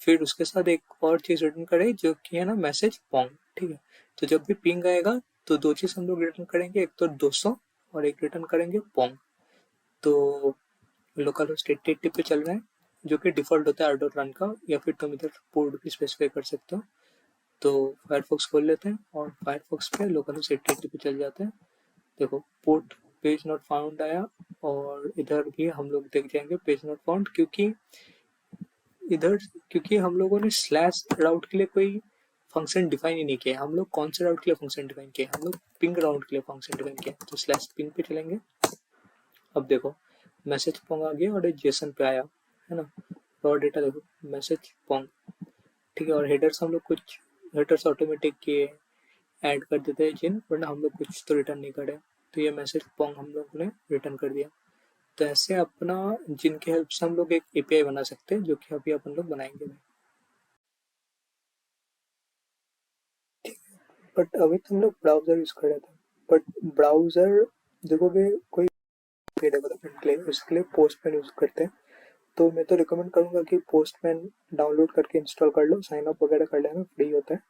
फिर उसके साथ एक और चीज रिटर्न करें जो कि है ना मैसेज पोंग, ठीक है। तो जब भी पिंग आएगा तो दो चीज हम लोग रिटर्न करेंगे, एक तो 200 और एक रिटर्न करेंगे पोंग। तो लोकल होस्ट 8080 पे चल रहा है, जो कि डिफॉल्ट होता है आर रन का, या फिर तुम इधर पोर्ट भी स्पेसिफाई कर सकते हो। तो फायरफॉक्स खोल लेते हैं और फायरफॉक्स पे लोकल होस्ट 8080 पे चल जाते हैं। देखो पोर्ट पेज नॉट फाउंड आया, और इधर भी हम लोग देख जाएंगे पेज नॉट फाउंड, क्योंकि इधर क्योंकि हम लोगों ने स्लैश राउट के लिए कोई फंक्शन डिफाइन ही नहीं किया। हम लोग कौन से राउट के लिए फंक्शन डिफाइन किया, हम लोग पिंग राउट के लिए फंक्शन डिफाइन किया। तो स्लैश पिंग पे चलेंगे। अब देखो मैसेज पोंग आ गया और जेसन पे आया, है ना। रॉ डेटा देखो मैसेज पोंग, ठीक है। और हेडर्स हम लोग कुछ हेडर्स ऑटोमेटिक किए ऐड कर देते हैं जिन, वरना हम लोग कुछ तो रिटर्न नहीं करे। तो ये मैसेज पोंग हम लोग ने रिटर्न कर दिया। तो ऐसे अपना जिनके हेल्प से हम लोग एक एपीआई बना सकते हैं, जो कि अभी अपन लोग बनाएंगे। बट अभी तो हम लोग ब्राउजर यूज कर रहे थे, बट ब्राउजर देखोगे कोई डेवलपमेंट के लिए उसके लिए पोस्टमैन यूज करते हैं। तो मैं तो रिकमेंड करूंगा कि पोस्टमैन डाउनलोड करके इंस्टॉल कर लो, साइन अप वगैरह कर लेना, फ्री होता है।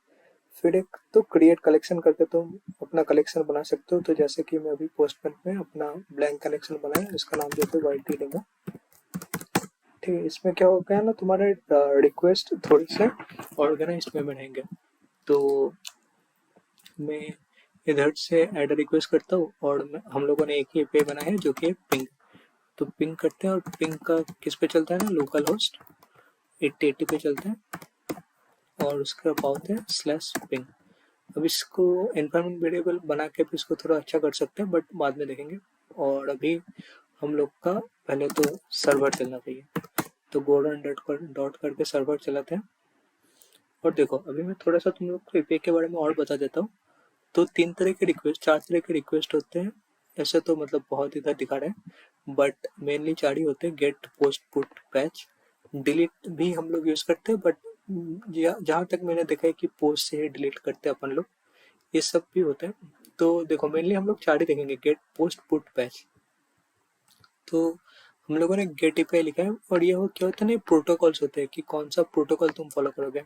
फिर एक तो क्रिएट कलेक्शन करके तुम अपना कलेक्शन बना सकते हो। तो जैसे कि मैं अभी पोस्टमैन में अपना ब्लैंक कलेक्शन बनाया, इसका नाम देते वाइट देगा, ठीक है। इसमें क्या होगा ना, तुम्हारे रिक्वेस्ट थोड़े से ऑर्गेनाइज में रहेंगे। तो मैं इधर से ऐड रिक्वेस्ट करता हूँ, और हम लोगों ने एक ही एपीआई बनाया है जो कि पिंग। तो पिंग करते हैं, और पिंग का किस पे चलता है ना, लोकल होस्ट 8080 पे चलता है, और उसका पाथ है स्लैश पिंग। अब इसको एनवायरमेंट वेरिएबल बना के भी इसको थोड़ा अच्छा कर सकते हैं, बट बाद में देखेंगे। और अभी हम लोग का पहले तो सर्वर चलना चाहिए। तो गोल्डन डॉट करके सर्वर चलाते हैं। और देखो अभी मैं थोड़ा सा तुम लोग को एपीआई के बारे में और बता देता हूँ। तो तीन तरह के रिक्वेस्ट, चार तरह के रिक्वेस्ट होते हैं। ऐसे तो मतलब बहुत इधर दिखा रहे हैं, बट मेनली चार ही होते हैं, get post put patch. Delete भी हम लोग यूज करते हैं, बट जहाँ तक मैंने देखा है कि पोस्ट से ही डिलीट करते हैं अपन लोग, ये सब भी होते हैं। तो देखो मेनली हम लोग चार ही देखेंगे, गेट पोस्ट पुट पैच। तो हम लोगों ने गेट एपीआई लिखा है, और ये वो क्या होता है ना, प्रोटोकॉल्स होते हैं कि कौन सा प्रोटोकॉल तुम फॉलो करोगे।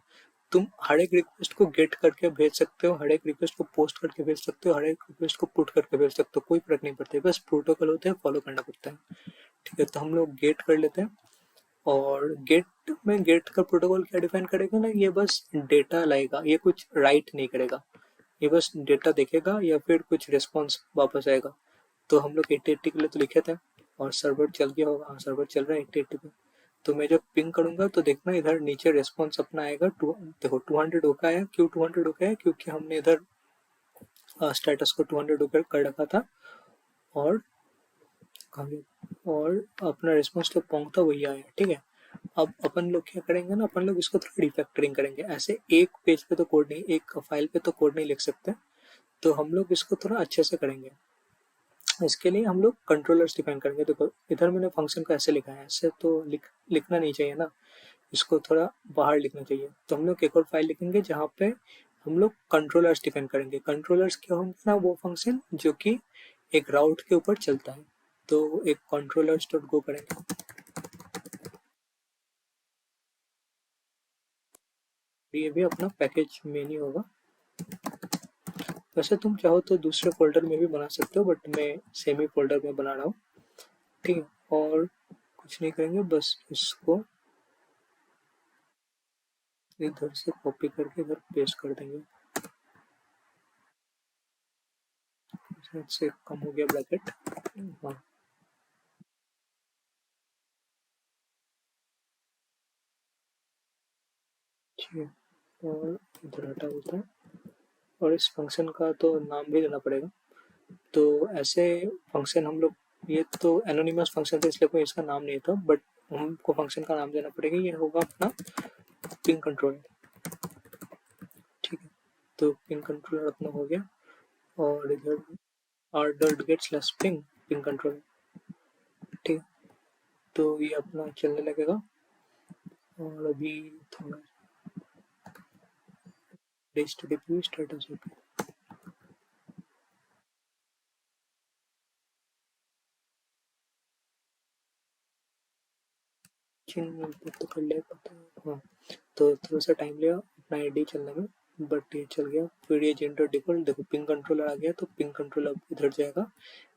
तुम हर एक रिक्वेस्ट को गेट करके भेज सकते हो, हर एक रिक्वेस्ट को पोस्ट करके भेज सकते हो, हर एक रिक्वेस्ट को पुट करके भेज सकते हो, कोई फर्क नहीं पड़ता है। बस प्रोटोकॉल होते हैं, फॉलो करना पड़ता है, ठीक है। तो हम लोग गेट कर लेते हैं। और गेट में गेट का प्रोटोकॉल क्या डिफाइन करेगा ना, ये बस डेटा लाएगा, ये कुछ राइट नहीं करेगा। ये बस डेटा देखेगा या फिर कुछ रिस्पॉन्स वापस आएगा। तो हम लोग 8080 के लिए तो लिखे थे, और सर्वर चल गया होगा। हाँ सर्वर चल रहा है 8080 पे। तो मैं जब पिंग करूंगा तो देखना इधर नीचे रिस्पॉन्स अपना आएगा देखो 200 होका आया। क्यों 200 होका है, क्योंकि हमने इधर स्टेटस को 200 होकर कर रखा था। और और अपना रिस्पॉन्स जो पोंग था वही आया, ठीक है। अब अपन लोग क्या करेंगे ना, अपन लोग इसको थोड़ा रिफैक्टरिंग करेंगे। ऐसे एक पेज पे तो कोड नहीं, एक फाइल पे तो कोड नहीं लिख सकते। तो हम लोग इसको थोड़ा अच्छे से करेंगे। इसके लिए हम लोग कंट्रोलर्स डिफाइन करेंगे। देखो इधर मैंने फंक्शन को ऐसे लिखा है, ऐसे तो लिखना नहीं चाहिए ना, इसको थोड़ा बाहर लिखना चाहिए। तो हम लोग एक और फाइल लिखेंगे जहाँ पे हम लोग कंट्रोलर्स डिफाइन करेंगे। कंट्रोलर्स क्या होंगे ना, वो फंक्शन जो कि एक राउट के ऊपर चलता है। तो एक कंट्रोलर्स डॉट गो करेंगे, ये भी अपना पैकेज में नहीं होगा। वैसे तुम चाहो तो दूसरे फोल्डर में भी बना सकते हो, बट मैं सेमी फोल्डर में बना रहा हूँ, ठीक है। और कुछ नहीं करेंगे, बस इसको इधर से कॉपी करके इधर पेस्ट कर देंगे। से कम हो गया ब्रैकेट, हाँ ठीक है। और इधर हटा देता है। और इस फंक्शन का तो नाम भी देना पड़ेगा। तो ऐसे फंक्शन हम लोग, ये तो एनोनिमस फंक्शन था इसलिए कोई इसका नाम नहीं था, बट हमको फंक्शन का नाम देना पड़ेगा। ये होगा अपना पिंग कंट्रोलर, ठीक है। तो पिंग कंट्रोलर अपना हो गया। और इधर R dot gate slash ping ping controller, ठीक। तो ये अपना चलने लगेगा। और अभी थोड़ा HTTP status API। तो कर लिया पता है, हाँ। तो थोड़ा सा टाइम लिया अपना आईडी चलने में, बट ये चल गया। फिर ये जेंडर डिफॉल्ट, देखो पिंग कंट्रोलर आ गया, तो पिंग कंट्रोलर इधर जाएगा,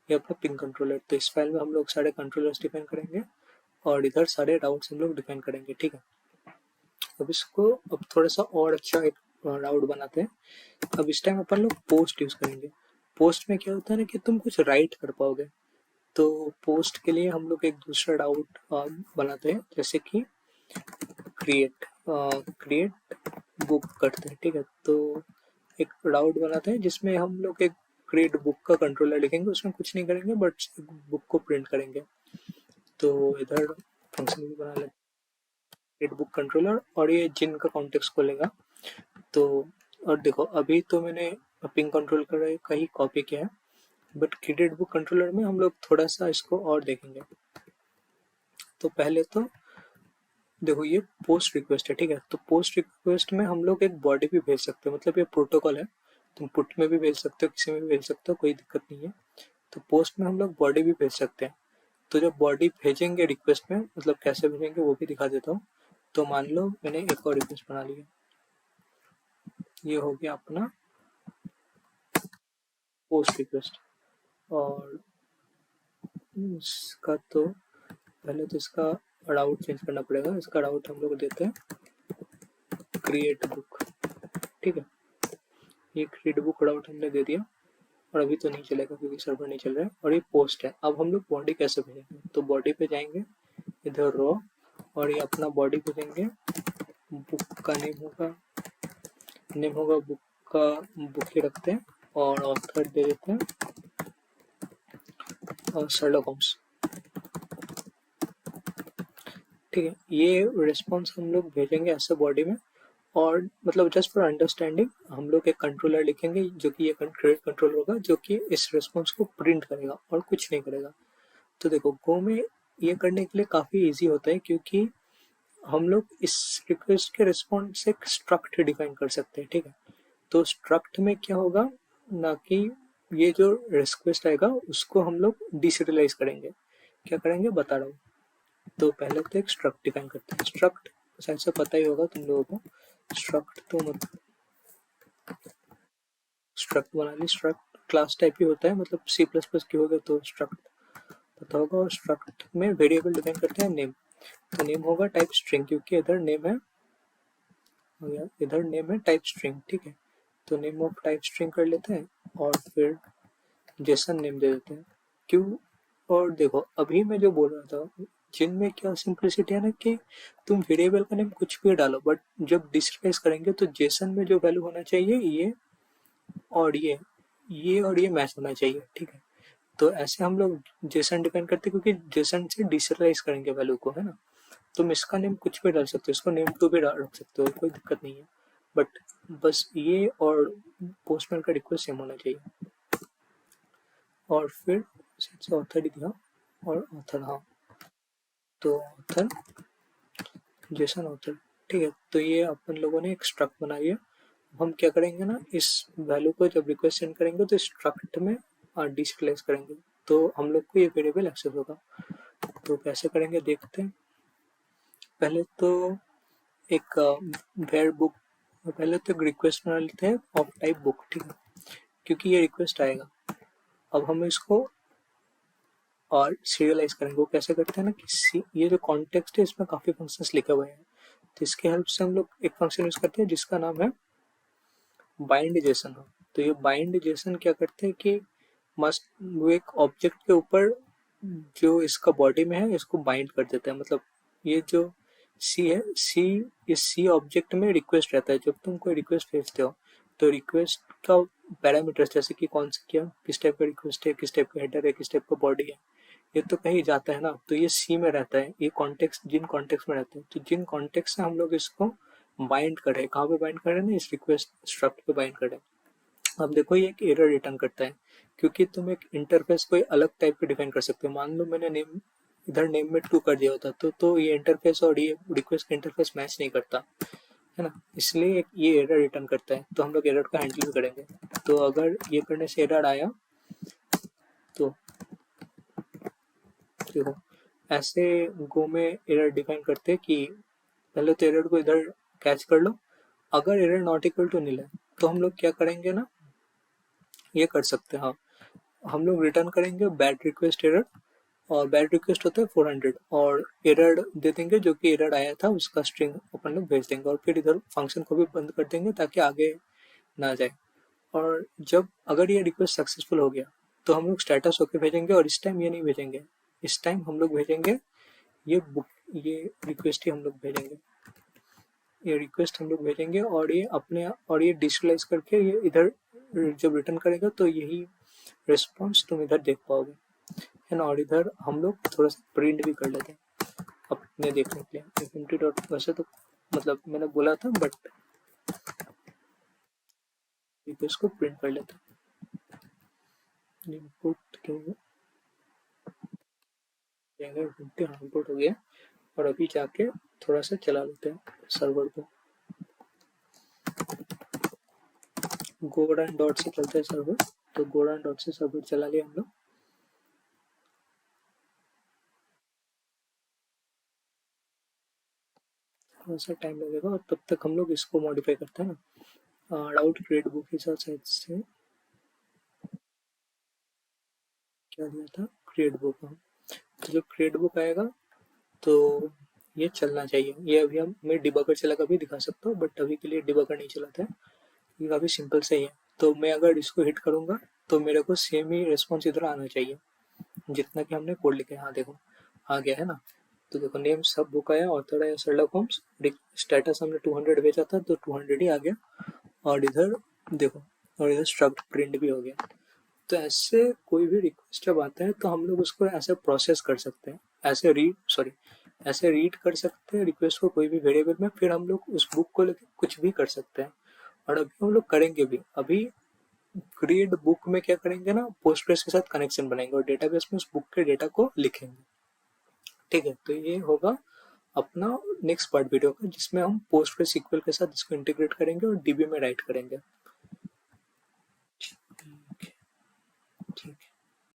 ये अपना पिंग कंट्रोलर। तो इस फाइल में हम लोग सारे कंट्रोलर्स डिफाइन करेंगे और इधर सारे राउट्स हम लोग डिफाइन करेंगे, ठीक है। अब इसको अब थोड़ा सा और अच्छा एक राउट बनाते हैं। अब इस टाइम अपन लोग पोस्ट यूज करेंगे। पोस्ट में क्या होता है ना कि तुम कुछ राइट कर पाओगे, तो पोस्ट के लिए हम लोग एक दूसरा राउट बनाते हैं, जैसे कि क्रिएट क्रिएट बुक करते हैं, ठीक है। तो एक राउट बनाते हैं जिसमें हम लोग एक क्रिएट बुक का कंट्रोलर लिखेंगे, उसमें कुछ नहीं करेंगे बट बुक को प्रिंट करेंगे। तो इधर फंक्शन भी बना लेते क्रिएट बुक कंट्रोलर, और ये जिन का कॉन्टेक्स्ट खोलेगा। तो और देखो अभी तो मैंने पिंग कंट्रोल का ही कॉपी किया है, बट क्रिएट बुक कंट्रोलर में हम लोग थोड़ा सा इसको और देखेंगे। तो पहले तो देखो ये पोस्ट रिक्वेस्ट है, ठीक है। तो पोस्ट रिक्वेस्ट में हम लोग एक बॉडी भी भेज सकते हैं, मतलब ये प्रोटोकॉल है, तुम पुट में भी भेज सकते हो, किसी में भी भेज सकते हो, कोई दिक्कत नहीं है। तो पोस्ट में हम लोग बॉडी भी भेज सकते हैं। तो जब बॉडी भेजेंगे रिक्वेस्ट में, मतलब कैसे भेजेंगे वो भी दिखा देता हूँ। तो मान लो मैंने एक और रिक्वेस्ट बना लिया, ये हो गया अपना पोस्ट रिक्वेस्ट। और इसका तो पहले तो इसका राउट चेंज करना पड़ेगा। इसका राउट हम लोग देते हैं क्रिएट बुक, ठीक है। ये क्रिएट बुक राउट हमने दे दिया, और अभी तो नहीं चलेगा क्योंकि सर्वर नहीं चल रहा है। और ये पोस्ट है। अब हम लोग बॉडी कैसे भेजेंगे, तो बॉडी पे जाएंगे, इधर रो, और ये अपना बॉडी भेजेंगे। बुक का नेम होगा बुक का, बुक ही रखते हैं, और ऑथर दे देते हैं और शर्लॉक होम्स, ठीक है। ये रिस्पॉन्स हम लोग भेजेंगे ऐसे बॉडी में। और मतलब जस्ट फॉर अंडरस्टैंडिंग हम लोग एक कंट्रोलर लिखेंगे जो कि ये क्रिएट कंट्रोलर होगा, जो कि इस रिस्पॉन्स को प्रिंट करेगा और कुछ नहीं करेगा। तो देखो गो में ये करने के लिए काफी इजी होता है, क्योंकि हम लोग इस रिक्वेस्ट के रिस्पॉन्स से एक स्ट्रक्ट डिफाइन कर सकते हैं, ठीक है। तो स्ट्रक्ट में क्या होगा ना कि ये जो रिक्वेस्ट आएगा उसको हम लोग डिसेरियलाइज करेंगे। क्या करेंगे बता रहा हूँ। तो पहले तो एक स्ट्रक्ट डिफाइन करते हैं। स्ट्रक्ट शायद से पता ही होगा तुम लोगों को। स्ट्रक्ट तो मतलब स्ट्रक्ट बना ली, स्ट्रक्ट क्लास टाइप ही होता है, मतलब सी प्लस प्लस की होगा तो स्ट्रक्ट पता होगा। और स्ट्रक्ट में वेरिएबल डिफाइन करते हैं नेम। तो नेम होगा टाइप स्ट्रिंग, क्योंकि इधर नेम है, इधर नेम है टाइप स्ट्रिंग, ठीक है। तो नेम ऑफ टाइप स्ट्रिंग कर लेते हैं, और फिर जेसन नेम दे देते हैं। क्यों? और देखो अभी मैं जो बोल रहा था, जिनमें क्या सिंपलिसिटी है ना कि तुम वेरिएबल का नेम कुछ भी डालो, बट जब डिस्प्लेस करेंगे तो जेसन में जो वैल्यू होना चाहिए ये और ये और ये मैच होना चाहिए, ठीक है। तो ऐसे हम लोग जेसन डिपेंड करते हैं, क्योंकि जेसन से डिसेंट्रलाइज करेंगे वैल्यू को, है ना। तुम इसका नेम कुछ भी डाल सकते हो, इसको नेम टू भी रख सकते हो, कोई दिक्कत नहीं है। बट बस ये और पोस्टमैन का रिक्वेस्ट सेम होना चाहिए। और फिर से ऑथर ही दिया, और ऑथर, हाँ। तो ऑथर जेसन ऑथर, ठीक है। तो ये अपन लोगों ने एक स्ट्रक्ट बना लिया। हम क्या करेंगे ना, इस वैल्यू को जब रिक्वेस्ट सेंड करेंगे तो स्ट्रक्ट में डिस्प्लेस करेंगे, तो हम लोग को ये वेरिएबल एक्सेस होगा। तो कैसे करेंगे देखते हैं। पहले तो एक वेर बुक, पहले तो एक रिक्वेस्ट बना लेते हैं ऑफ टाइप बुक, ठीक है, क्योंकि ये रिक्वेस्ट आएगा। अब हम इसको और सीरियलाइज करेंगे। वो कैसे करते हैं ना कि ये जो कॉन्टेक्स्ट है इसमें काफी फंक्शंस लिखे हुए हैं, तो इसके हेल्प से हम लोग एक फंक्शन यूज करते हैं जिसका नाम है बाइंड जेसन। तो ये बाइंड जेसन क्या करते हैं कि मस्ट वो एक ऑब्जेक्ट के ऊपर जो इसका बॉडी में है इसको बाइंड कर देता है। मतलब ये जो सी है, सी इस सी ऑब्जेक्ट में रिक्वेस्ट रहता है। जब तुम कोई रिक्वेस्ट भेजते हो तो रिक्वेस्ट का पैरामीटर्स, जैसे कि कौन सा क्या किस टाइप का रिक्वेस्ट है, किस टाइप का हेडर है, किस टाइप का बॉडी है, ये तो कहीं जाता है ना। तो ये सी में रहता है, ये कॉन्टेक्स्ट जिन कॉन्टेक्स्ट में रहता है। तो जिन कॉन्टेक्स्ट से हम लोग इसको बाइंड कर रहे हैं, कहाँ पे बाइंड कर रहे हैं ना, इस रिक्वेस्ट स्ट्रक्ट पे बाइंड कर रहे हैं। अब देखो ये एक एरर रिटर्न करता है, क्योंकि तुम एक इंटरफेस कोई अलग टाइप पे डिफाइन कर सकते हो। मान लो मैंने नेम इधर नेम में 2 कर दिया होता तो ये इंटरफेस और ये रिक्वेस्ट का इंटरफेस मैच नहीं करता। है ना, इसलिए ये एरर रिटर्न करता है, तो हम लोग एरर का हैंडल भी करेंगे। तो अगर ये करने से एरर आया तो देखो ऐसे गो में एरर डिफाइन करते हैं कि पहले तो एरर को इधर कैच कर लो, अगर एरर नॉट इक्वल टू नील है तो हम लोग क्या करेंगे ना, ये कर सकते हैं, हाँ हम लोग रिटर्न करेंगे बैड रिक्वेस्ट एरर, और बैड रिक्वेस्ट होता है 400, और एरर दे देंगे जो कि एरर आया था उसका स्ट्रिंग अपन लोग भेज देंगे, और फिर इधर फंक्शन को भी बंद कर देंगे ताकि आगे ना जाए। और जब अगर ये रिक्वेस्ट सक्सेसफुल हो गया तो हम लोग स्टेटस होके भेजेंगे, और इस टाइम ये नहीं भेजेंगे, इस टाइम हम लोग भेजेंगे ये बुक, ये रिक्वेस्ट ही हम लोग भेजेंगे, ये रिक्वेस्ट हम लोग भेजेंगे, और ये अपने और ये डिजिटलाइज करके ये इधर जब रिटर्न करेगा तो यही रिस्पॉन्स तुम इधर देख पाओगे, है ना। और इधर हम लोग थोड़ा सा प्रिंट भी कर लेते हैं अपने देखने के लिए, एफएमटी डॉट, वैसे तो मतलब मैंने बोला था बट रिक्वेस्ट को प्रिंट कर लेते हैं। इनपुट क्यों इनपुट हो गया, और अभी जाके थोड़ा सा चला लेते हैं सर्वर को, गोरन डॉट से चलते हैं सर्वर, तो गोरन डॉट से सर्वर चला लिया हम लोग। थोड़ा सा टाइम लगेगा, और तब तक हम लोग इसको मॉडिफाई करते हैं ना, डाउट क्रिएट बुक के साथ से क्या दिया था, क्रिएट बुक। तो जब क्रिएट बुक आएगा तो ये चलना चाहिए, ये अभी हम मैं डिबगर चला कर भी दिखा सकता हूँ, बट अभी के लिए डिबगर नहीं चलाता है, ये काफ़ी सिंपल से ही है। तो मैं अगर इसको हिट करूँगा तो मेरे को सेम ही रिस्पॉन्स इधर आना चाहिए जितना कि हमने कोड लिखे, हाँ देखो आ गया है ना। तो देखो नेम सब बुक आया, ऑथर आया शर्लक होम्स, स्टेटस हमने 200 भेजा था तो 200 ही आ गया, और इधर देखो, और इधर स्ट्रक्ट प्रिंट भी हो गया। तो ऐसे कोई भी रिक्वेस्ट जब आता है तो हम लोग उसको ऐसे प्रोसेस कर सकते हैं, ऐसे रीड कर सकते हैं रिक्वेस्ट को कोई भी वेरिएबल में, फिर हम लोग उस बुक को लेकर कुछ भी कर सकते हैं। और अभी हम लोग करेंगे भी, अभी क्रिएट बुक में क्या करेंगे ना, पोस्टग्रेस के साथ कनेक्शन बनाएंगे और डेटाबेस में उस बुक के डेटा को लिखेंगे। ठीक है, तो ये होगा अपना नेक्स्ट पार्ट वीडियो का, जिसमें हम पोस्टग्रेस सीक्वल के साथ इसको इंटीग्रेट करेंगे और डीबी में राइट करेंगे। ठीक है।